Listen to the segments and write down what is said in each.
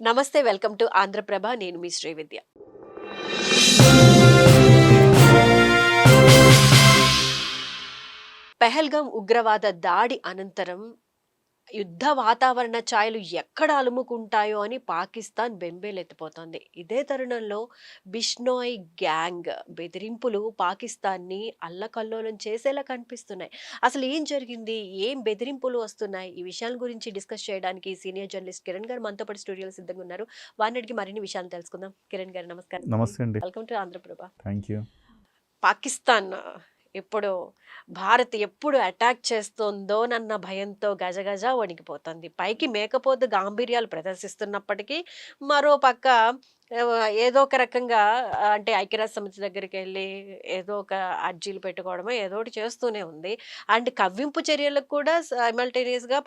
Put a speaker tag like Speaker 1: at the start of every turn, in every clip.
Speaker 1: నమస్తే, welcome to Andhraprabha. నేను మీ శ్రీవిద్య. పెహల్గాం ఉగ్రవాద దాడి అనంతరం యుద్ధ వాతావరణ ఛాయలు ఎక్కడ అలుముకుంటాయో అని పాకిస్తాన్ బెంబేలెత్తిపోతోంది. ఇదే తరుణంలో బిష్నోయ్ గ్యాంగ్ బెదిరింపులు పాకిస్తాన్ని అల్లకల్లోలం చేసేలా కనిపిస్తున్నాయి. అసలు ఏం జరిగింది, ఏం బెదిరింపులు వస్తున్నాయి, ఈ విషయాల గురించి డిస్కస్ చేయడానికి సీనియర్ జర్నలిస్ట్ కిరణ్ గారు మనతో పాటు స్టూడియోలో సిద్ధంగా ఉన్నారు. వారిని అడిగి మరిన్ని విషయాలు తెలుసుకుందాం. కిరణ్ గారు నమస్కారం.
Speaker 2: నమస్తే అండి.
Speaker 1: Welcome to Andhraprabha.
Speaker 2: Thank you.
Speaker 1: Pakistan ఇప్పుడు భారత్ ఎప్పుడు అటాక్ చేస్తుందోనన్న భయంతో గజగజ వణికిపోతుంది. పైకి మేకపోతు గాంభీర్యాలు ప్రదర్శిస్తున్నప్పటికీ మరో పక్క ఏదో ఒక రకంగా అంటే ఐక్యరాజ్య సమితి దగ్గరికి వెళ్ళి ఏదో ఒక అర్జీలు పెట్టుకోవడమో ఏదో ఒకటి చేస్తూనే ఉంది. అండ్ కవ్వింపు చర్యలకు కూడా సైమల్టేనియస్గా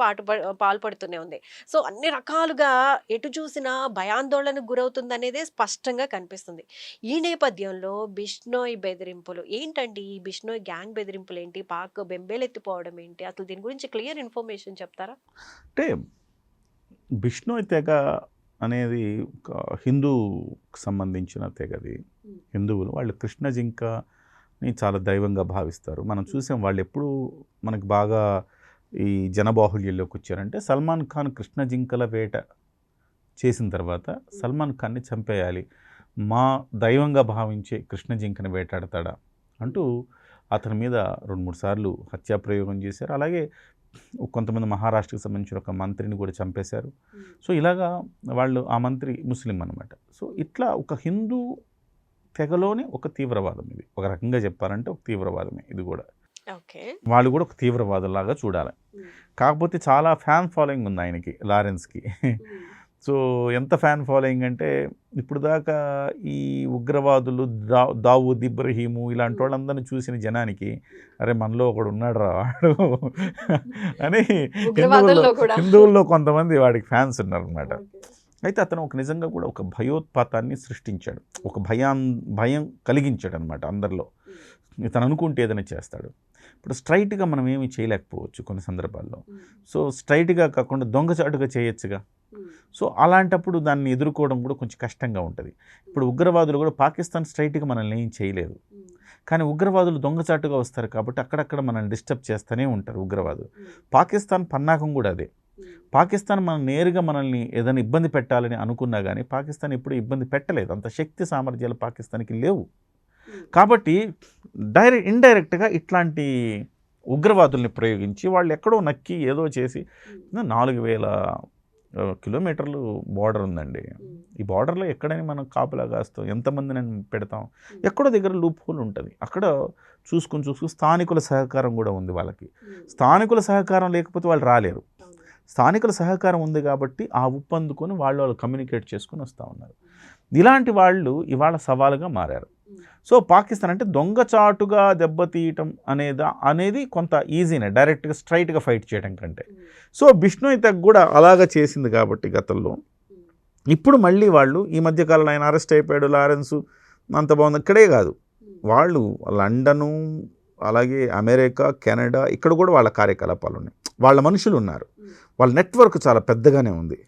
Speaker 1: పాల్పడుతూనే ఉంది. సో అన్ని రకాలుగా ఎటు చూసినా భయాందోళనకు గురవుతుంది అనేది స్పష్టంగా కనిపిస్తుంది. ఈ నేపథ్యంలో బిష్నోయ్ బెదిరింపులు ఏంటండి? ఈ బిష్నోయ్ గ్యాంగ్ బెదిరింపులు ఏంటి? పాక్ బెంబేలెత్తిపోవడం ఏంటి? అసలు దీని గురించి క్లియర్ ఇన్ఫర్మేషన్ చెప్తారా?
Speaker 2: అంటే బిష్నోయ్ తెగ అనేది ఒక హిందూకి సంబంధించిన తెగది. హిందువులు వాళ్ళు కృష్ణ జింకని చాలా దైవంగా భావిస్తారు. మనం చూసాం వాళ్ళు ఎప్పుడు మనకు బాగా ఈ జనబాహుళ్యంలోకి వచ్చారంటే సల్మాన్ ఖాన్ కృష్ణ జింకల వేట చేసిన తర్వాత సల్మాన్ ఖాన్ని చంపేయాలి, మా దైవంగా భావించే కృష్ణ జింకని వేటాడతాడా అంటూ అతని మీద 2-3 సార్లు హత్యాప్రయోగం చేశారు. అలాగే కొంతమంది మహారాష్ట్రకి సంబంధించిన ఒక మంత్రిని కూడా చంపేశారు. సో ఇలాగా వాళ్ళు, ఆ మంత్రి ముస్లిం అనమాట. సో ఇట్లా ఒక హిందూ తెగలోనే ఒక తీవ్రవాదం ఇది. ఒక రకంగా చెప్పాలంటే ఒక తీవ్రవాదమే ఇది కూడా. వాళ్ళు కూడా ఒక తీవ్రవాదంలాగా చూడాలి. కాకపోతే చాలా ఫ్యాన్ ఫాలోయింగ్ ఉంది ఆయనకి, లారెన్స్కి. సో ఎంత ఫ్యాన్ ఫాలోయింగ్ అంటే ఇప్పుడు దాకా ఈ ఉగ్రవాదులు దావూద్ ఇబ్రహీము ఇలాంటి వాళ్ళందరినీ చూసిన జనానికి అరే మనలో ఒకడు ఉన్నాడు రా వాడు అని హిందువుల్లో కొంతమంది వాడికి ఫ్యాన్స్ ఉన్నారనమాట. అయితే అతను ఒక నిజంగా కూడా ఒక భయోత్పాతాన్ని సృష్టించాడు, ఒక భయం కలిగించాడు అనమాట అందరిలో. ఇతను అనుకుంటే ఏదైనా చేస్తాడు. ఇప్పుడు స్ట్రైట్గా మనం ఏమీ చేయలేకపోవచ్చు కొన్ని సందర్భాల్లో. సో స్ట్రైట్గా కాకుండా దొంగచాటుగా చేయొచ్చుగా. సో అలాంటప్పుడు దాన్ని ఎదుర్కోవడం కూడా కొంచెం కష్టంగా ఉంటుంది. ఇప్పుడు ఉగ్రవాదులు కూడా పాకిస్తాన్ స్ట్రైట్గా మనల్ని ఏం చేయలేదు, కానీ ఉగ్రవాదులు దొంగచాటుగా వస్తారు కాబట్టి అక్కడక్కడ మనల్ని డిస్టర్బ్ చేస్తూనే ఉంటారు ఉగ్రవాదులు. పాకిస్తాన్ పన్నాకం కూడా అదే. పాకిస్తాన్ నేరుగా మనల్ని ఏదైనా ఇబ్బంది పెట్టాలని అనుకున్నా కానీ పాకిస్తాన్ ఎప్పుడు ఇబ్బంది పెట్టలేదు. అంత శక్తి సామర్థ్యాలు పాకిస్తాన్కి లేవు. కాబట్టి ఇండైరెక్ట్గా ఇట్లాంటి ఉగ్రవాదుల్ని ప్రయోగించి వాళ్ళు ఎక్కడో నక్కి ఏదో చేసి 4000 కిలోమీటర్లు బార్డర్ ఉందండి. ఈ బార్డర్లో ఎక్కడైనా మనం కాపులా కాస్తాం, ఎంతమంది నేను పెడతాం, ఎక్కడో దగ్గర లూప్ హోల్ ఉంటుంది. అక్కడ చూసుకుని స్థానికుల సహకారం కూడా ఉంది వాళ్ళకి. స్థానికుల సహకారం లేకపోతే వాళ్ళు రాలేరు. స్థానికుల సహకారం ఉంది కాబట్టి ఆ ఉప్పందుకొని వాళ్ళు కమ్యూనికేట్ చేసుకుని వస్తూ ఉన్నారు. ఇలాంటి వాళ్ళు ఇవాళ సవాలుగా మారారు. సో పాకిస్తాన్ అంటే దొంగచాటుగా దెబ్బతీయటం అనేది కొంత ఈజీనే, డైరెక్ట్గా స్ట్రైట్గా ఫైట్ చేయడం కంటే. సో బిష్నోయ్ తెగ కూడా అలాగా చేసింది కాబట్టి గతంలో. ఇప్పుడు మళ్ళీ వాళ్ళు ఈ మధ్యకాలంలో ఆయన అరెస్ట్ అయిపోయాడు, లారెన్స్ అంత బాగుంది. ఇక్కడే కాదు, వాళ్ళు లండను, అలాగే అమెరికా, కెనడా, ఇక్కడ కూడా వాళ్ళ కార్యకలాపాలు ఉన్నాయి. వాళ్ళ మనుషులు ఉన్నారు, వాళ్ళ నెట్వర్క్ చాలా పెద్దగానే ఉంది.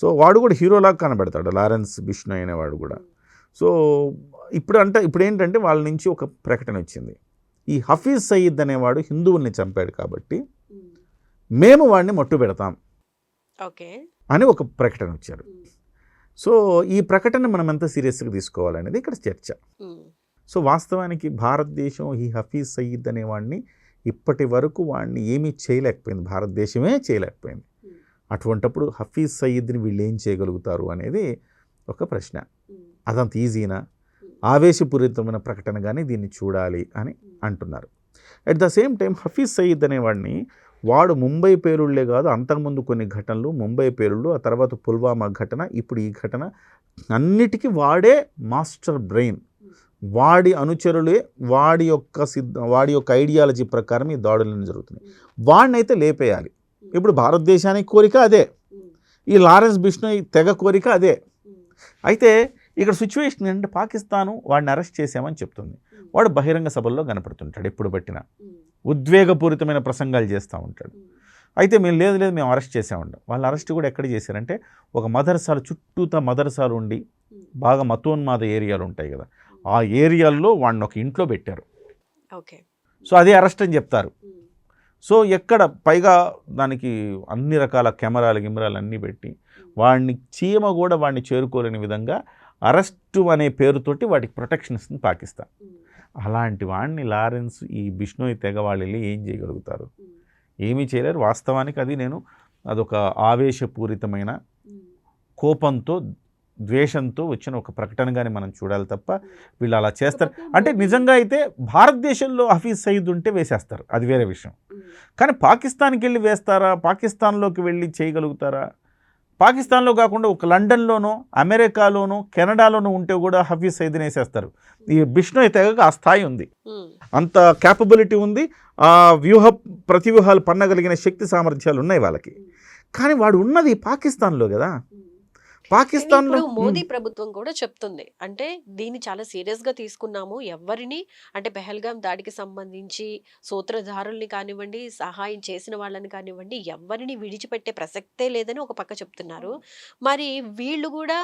Speaker 2: సో వాడు కూడా హీరోలాగా కనబడతాడు, లారెన్స్ బిష్నోయ్ అనేవాడు కూడా. సో ఇప్పుడు ఏంటంటే వాళ్ళ నుంచి ఒక ప్రకటన వచ్చింది, ఈ హఫీజ్ సయీద్ అనేవాడు హిందువుల్ని చంపాడు కాబట్టి మేము వాడిని మట్టు పెడతాం అని ఒక ప్రకటన వచ్చారు. సో ఈ ప్రకటన మనం ఎంత సీరియస్గా తీసుకోవాలనేది ఇక్కడ చర్చ. సో వాస్తవానికి భారతదేశం ఈ హఫీజ్ సయీద్ అనేవాడిని ఇప్పటి వరకు వాడిని ఏమీ చేయలేకపోయింది, భారతదేశమే చేయలేకపోయింది. అటువంటప్పుడు హఫీజ్ సయీద్ని వీళ్ళు ఏం చేయగలుగుతారు అనేది ఒక ప్రశ్న. అదంత ఈజీనా? ఆవేశపూరితమైన ప్రకటనగానే దీన్ని చూడాలి అని అంటున్నారు. At the same time Hafiz Saeed అనేవాడిని వాడు ముంబై పేలుళ్లే కాదు, అంతకుముందు కొన్ని ఘటనలు, ముంబై పేలుళ్ళు, ఆ తర్వాత పుల్వామా ఘటన, ఇప్పుడు ఈ ఘటన, అన్నిటికీ వాడే మాస్టర్ బ్రెయిన్. వాడి అనుచరులే వాడి యొక్క ఐడియాలజీ ప్రకారం ఈ దాడులను జరుగుతున్నాయి. వాడిని అయితే లేపేయాలి. ఇప్పుడు భారతదేశానికి కోరిక అదే, ఈ లారెన్స్ బిష్నోయ్ తెగ కోరిక అదే. అయితే ఇక్కడ సిచ్యువేషన్ ఏంటంటే పాకిస్తాను వాడిని అరెస్ట్ చేసామని చెప్తుంది. వాడు బహిరంగ సభల్లో కనపడుతుంటాడు, ఎప్పుడు పట్టినా ఉద్వేగపూరితమైన ప్రసంగాలు చేస్తూ ఉంటాడు. అయితే మేము లేదు లేదు మేము అరెస్ట్ చేసామండి. వాళ్ళు అరెస్ట్ కూడా ఎక్కడ చేశారంటే ఒక మదర్సాలు చుట్టూతా మదర్సాలు ఉండి బాగా మతోన్మాద ఏరియాలు ఉంటాయి కదా, ఆ ఏరియాల్లో వాడిని ఒక ఇంట్లో పెట్టారు.
Speaker 1: ఓకే.
Speaker 2: సో అదే అరెస్ట్ అని చెప్తారు. సో ఎక్కడ పైగా దానికి అన్ని రకాల కెమెరాలు అన్నీ పెట్టి వాడిని చీమ కూడా వాడిని చేరుకోలేని విధంగా అరెస్టు అనే పేరుతోటి వాటికి ప్రొటెక్షన్ ఇస్తుంది పాకిస్తాన్. అలాంటి వాడిని లారెన్స్ ఈ బిష్ణోయ్ తెగ వాళ్ళు వెళ్ళి ఏం చేయగలుగుతారు? ఏమీ చేయలేరు. వాస్తవానికి అదొక ఆవేశపూరితమైన కోపంతో ద్వేషంతో వచ్చిన ఒక ప్రకటనగానే మనం చూడాలి తప్ప వీళ్ళు అలా చేస్తారు అంటే నిజంగా అయితే భారతదేశంలో హఫీజ్ సయీద్ ఉంటే వేసేస్తారు, అది వేరే విషయం. కానీ పాకిస్తాన్కి వెళ్ళి వేస్తారా? పాకిస్తాన్లోకి వెళ్ళి చేయగలుగుతారా? పాకిస్తాన్లో కాకుండా ఒక లండన్లోనో అమెరికాలోనో కెనడాలోనో ఉంటే కూడా హఫీజ్ సయీద్ని వేసేస్తారు. ఈ బిష్ణోయ్ తెగకు ఆ స్థాయి ఉంది, అంత క్యాపబిలిటీ ఉంది, ఆ ప్రతివ్యూహాలు పన్నగలిగిన శక్తి సామర్థ్యాలు ఉన్నాయి వాళ్ళకి. కానీ వాడు ఉన్నది పాకిస్తాన్లో కదా. పాకిస్తాన్లో
Speaker 1: మోదీ ప్రభుత్వం కూడా చెప్తుంది అంటే దీన్ని చాలా సీరియస్ గా తీసుకున్నాము, ఎవరిని అంటే పెహల్గాం దాడికి సంబంధించి సూత్రధారుల్ని కానివ్వండి, సహాయం చేసిన వాళ్ళని కానివ్వండి, ఎవరిని విడిచిపెట్టే ప్రసక్తే లేదని ఒక పక్క చెప్తున్నారు. మరి వీళ్ళు కూడా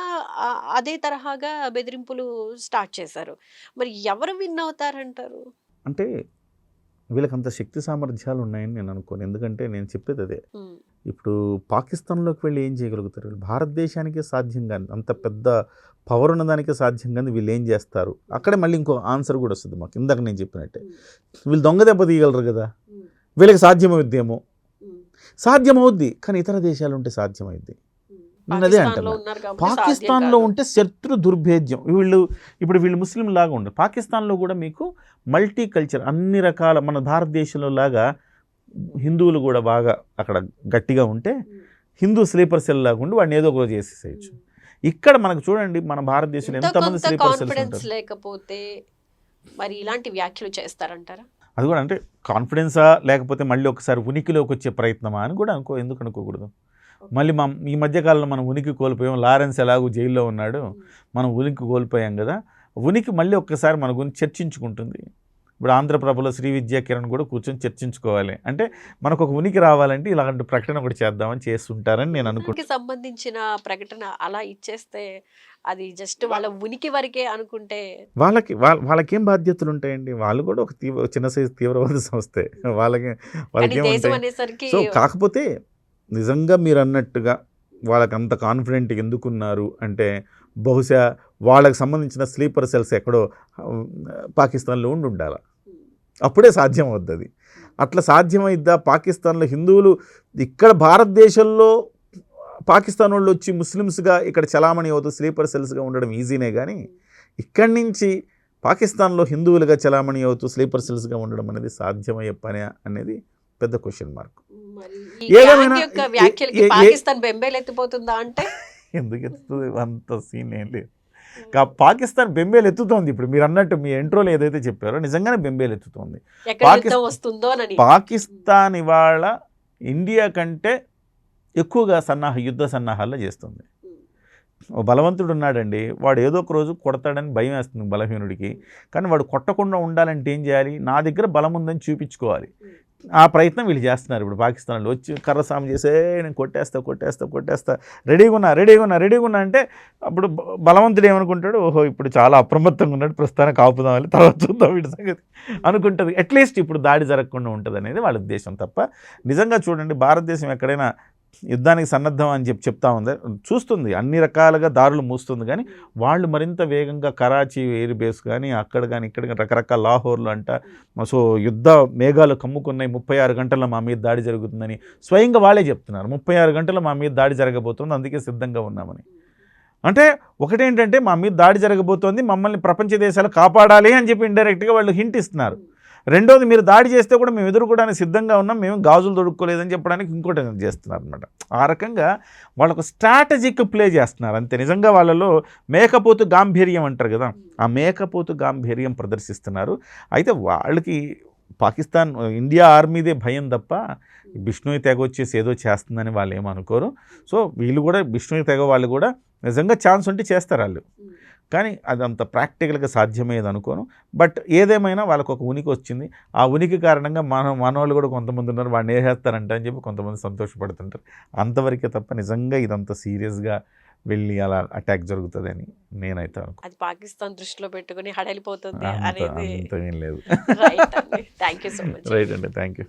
Speaker 1: అదే తరహాగా బెదిరింపులు స్టార్ట్ చేశారు. మరి ఎవరు విన్ అవుతారంటారు?
Speaker 2: అంటే వీళ్ళకి అంత శక్తి సామర్థ్యాలు ఉన్నాయని నేను అనుకోను. ఎందుకంటే నేను చెప్పేది అదే, ఇప్పుడు పాకిస్తాన్లోకి వెళ్ళి ఏం చేయగలుగుతారు? భారతదేశానికే సాధ్యం కానీ, అంత పెద్ద పవర్ ఉన్నదానికే సాధ్యం కానీ వీళ్ళు ఏం చేస్తారు? అక్కడే మళ్ళీ ఇంకో ఆన్సర్ కూడా వస్తుంది మాకు. ఇందాక నేను చెప్పినట్టే వీళ్ళు దొంగ దెబ్బ తీయగలరు కదా, వీళ్ళకి సాధ్యమవుద్దేమో. సాధ్యమవుద్ది కానీ ఇతర దేశాలు ఉంటే సాధ్యమైద్ది. నేను అదే అంటున్నా, పాకిస్తాన్లో ఉంటే శత్రు దుర్భేద్యం. ఇప్పుడు వీళ్ళు ముస్లిం లాగా ఉండరు. పాకిస్తాన్లో కూడా మీకు మల్టీ కల్చర్, అన్ని రకాల మన భారతదేశంలో లాగా హిందువులు కూడా బాగా అక్కడ గట్టిగా ఉంటే హిందూ స్లీపర్ సెల్ లాగా ఉండి వాడిని ఏదో ఒక రోజు చేసేసేయచ్చు. ఇక్కడ మనకు చూడండి మన భారతదేశంలో ఎంతమంది స్లీపర్ సెల్స్ ఉంటారు.
Speaker 1: లేకపోతే మరి ఇలాంటి వ్యాఖ్యలు చేస్తారంటారా?
Speaker 2: అది కూడా అంటే కాన్ఫిడెన్సా లేకపోతే మళ్ళీ ఒకసారి ఉనికిలోకి వచ్చే ప్రయత్నమా అని కూడా ఎందుకు అనుకోకూడదు. మళ్ళీ ఈ మధ్యకాలంలో మనం ఉనికి కోల్పోయాం. లారెన్స్ ఎలాగూ జైల్లో ఉన్నాడు, మనం ఉనికి కోల్పోయాం కదా. ఉనికి మళ్ళీ ఒక్కసారి మన గురించి చర్చించుకుంటుంది. ఇప్పుడు ఆంధ్రప్రభలో శ్రీ విద్యా కిరణ్ కూడా కూర్చొని చర్చించుకోవాలి. అంటే మనకు ఒక ఉనికి రావాలంటే ఇలాంటి ప్రకటన ఒకటి చేద్దామని చేస్తుంటారని నేను అనుకుంటున్నాను.
Speaker 1: సంబంధించిన ప్రకటన అలా ఇచ్చేస్తే అది జస్ట్ వాళ్ళ ఉనికి వరకే అనుకుంటే
Speaker 2: వాళ్ళకేం బాధ్యతలు ఉంటాయండి? వాళ్ళు కూడా ఒక చిన్న సైజు తీవ్రవాద సంస్థే. వాళ్ళకేం సో కాకపోతే నిజంగా మీరు అన్నట్టుగా వాళ్ళకి అంత కాన్ఫిడెంట్ ఎందుకున్నారు అంటే బహుశా వాళ్ళకి సంబంధించిన స్లీపర్ సెల్స్ ఎక్కడో పాకిస్తాన్లో ఉండాలి, అప్పుడే సాధ్యం అవుతుంది. అట్లా సాధ్యమైద్దా? పాకిస్తాన్లో హిందువులు ఇక్కడ భారతదేశంలో పాకిస్తాన్ వాళ్ళు వచ్చి ముస్లిమ్స్గా ఇక్కడ చలామణి అవుతూ స్లీపర్ సెల్స్గా ఉండడం ఈజీనే, కానీ ఇక్కడి నుంచి పాకిస్తాన్లో హిందువులుగా చలామణి అవుతూ స్లీపర్ సెల్స్గా ఉండడం అనేది సాధ్యమయ్యే పని అనేది పెద్ద క్వశ్చన్ మార్క్. ఎందుకు ఎత్తుతుంది? అంత సీన్ ఏం లేదు. పాకిస్తాన్ బెంబేలు ఎత్తుతోంది. ఇప్పుడు మీరు అన్నట్టు మీ ఎంట్రోలో ఏదైతే చెప్పారో నిజంగానే బెంబేలు ఎత్తుతోంది. పాకిస్తాన్ ఇవాళ ఇండియా కంటే ఎక్కువగా యుద్ధ సన్నాహాల్లో చేస్తుంది. ఓ బలవంతుడు ఉన్నాడండి, వాడు ఏదో ఒక రోజు కొడతాడని భయం వేస్తుంది బలహీనుడికి. కానీ వాడు కొట్టకుండా ఉండాలంటే ఏం చేయాలి? నా దగ్గర బలం ఉందని చూపించుకోవాలి. ఆ ప్రయత్నం వీళ్ళు చేస్తున్నారు. ఇప్పుడు పాకిస్తాన్లో వచ్చి కర్రసాము చేసే నేను కొట్టేస్తా రెడీగా ఉన్నా అంటే అప్పుడు బలవంతుడు ఏమనుకుంటాడు, ఓహో ఇప్పుడు చాలా అప్రమత్తంగా ఉన్నాడు, ప్రస్తుతానికి ఆపుదామని, తర్వాత చూద్దాం వీటి సంగతి అనుకుంటుంది. అట్లీస్ట్ ఇప్పుడు దాడి జరగకుండా ఉంటుంది అనేది వాళ్ళ ఉద్దేశం తప్ప నిజంగా చూడండి భారతదేశం ఎక్కడైనా యుద్ధానికి సన్నద్ధం అని చెప్తా ఉంది, చూస్తుంది, అన్ని రకాలుగా దారులు మూస్తుంది. కానీ వాళ్ళు మరింత వేగంగా కరాచీ ఎయిర్ బేస్ కానీ అక్కడ కానీ ఇక్కడ కానీ రకరకాల లాహోర్లు అంట, సో యుద్ధ మేఘాలు కమ్ముకున్నాయి, 36 గంటల్లో మా మీద దాడి జరుగుతుందని స్వయంగా వాళ్ళే చెప్తున్నారు. 36 గంటల్లో మా మీద దాడి జరగబోతుంది, అందుకే సిద్ధంగా ఉన్నామని. అంటే ఒకటేంటంటే మా మీద దాడి జరగబోతోంది, మమ్మల్ని ప్రపంచ దేశాలు కాపాడాలి అని చెప్పి ఇండైరెక్ట్గా వాళ్ళు హింట్ ఇస్తున్నారు. రెండోది, మీరు దాడి చేస్తే కూడా మేము ఎదుర్కోవడానికి సిద్ధంగా ఉన్నాం, మేము గాజులు తొడుక్కోలేదని చెప్పడానికి ఇంకోటి చేస్తున్నారు అనమాట. ఆ రకంగా వాళ్ళకు స్ట్రాటజిక్ ప్లే చేస్తున్నారు అంతే. నిజంగా వాళ్ళలో మేకపోతు గాంభీర్యం అంటారు కదా, ఆ మేకపోతు గాంభీర్యం ప్రదర్శిస్తున్నారు. అయితే వాళ్ళకి పాకిస్తాన్ ఇండియా ఆర్మీదే భయం తప్ప బిష్ణోయ్ తెగ వచ్చేసి ఏదో చేస్తుందని వాళ్ళు ఏమనుకోరు. సో వీళ్ళు కూడా బిష్ణోయ్ తెగ వాళ్ళు కూడా నిజంగా ఛాన్స్ ఉంటే చేస్తారు వాళ్ళు. కానీ అది అంత ప్రాక్టికల్గా సాధ్యమయ్యేది అనుకోను. బట్ ఏదేమైనా వాళ్ళకు ఒక ఉనికి వచ్చింది. ఆ ఉనికి కారణంగా మనోళ్ళు కూడా కొంతమంది ఉన్నారు వాడిని వేసేస్తారంట అని చెప్పి కొంతమంది సంతోషపడుతుంటారు. అంతవరకే తప్ప నిజంగా ఇదంత సీరియస్గా వెళ్ళి అలా అటాక్ జరుగుతుందని నేనైతే అనుకో.
Speaker 1: అది పాకిస్తాన్ దృష్టిలో పెట్టుకుని హడలిపోతుంది
Speaker 2: అంత
Speaker 1: అనేది
Speaker 2: అంత ఏం లేదు.
Speaker 1: రైట్ అండి. Thank you so much.
Speaker 2: Right అండి, థ్యాంక్ యూ.